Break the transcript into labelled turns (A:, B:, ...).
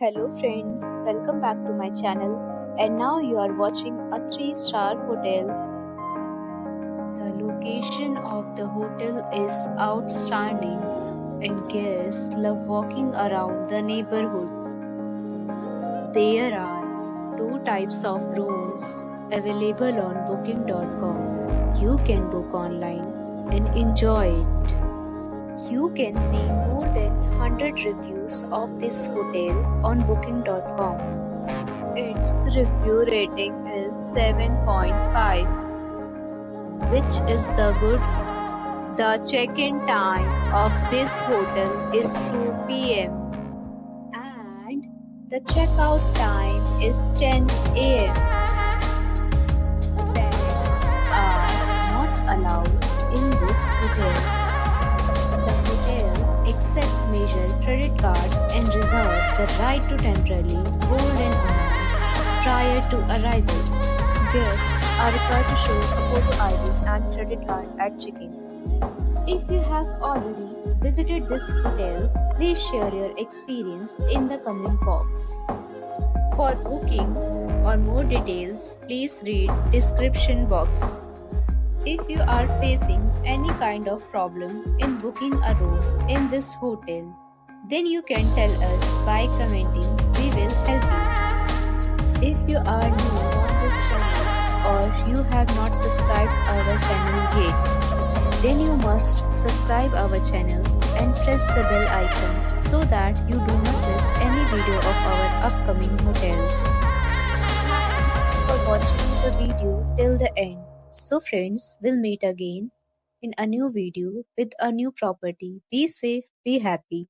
A: Hello friends, welcome back to my channel, and now you are watching a 3-star hotel. The location of the hotel is outstanding and guests love walking around the neighborhood. There are two types of rooms available on booking.com. You can book online and enjoy it. You can see more than 100 reviews of this hotel on booking.com. Its review rating is 7.5, which is the good. The check-in time of this hotel is 2 p.m. and the checkout time is 10 a.m. Pets are not allowed in this hotel. The hotel accepts major credit cards and reserves the right to temporarily hold an amount prior to arrival. Guests are required to show a photo ID and credit card at check-in. If you have already visited this hotel, please share your experience in the comment box. For booking or more details, please read description box. If you are facing any kind of problem in booking a room in this hotel, then you can tell us by commenting. We will help you. If you are new on this channel or you have not subscribed our channel yet, then you must subscribe our channel and press the bell icon so that you do not miss any video of our upcoming hotel. Thanks for watching the video till the end. So friends, we'll meet again in a new video with a new property. Be safe, be happy.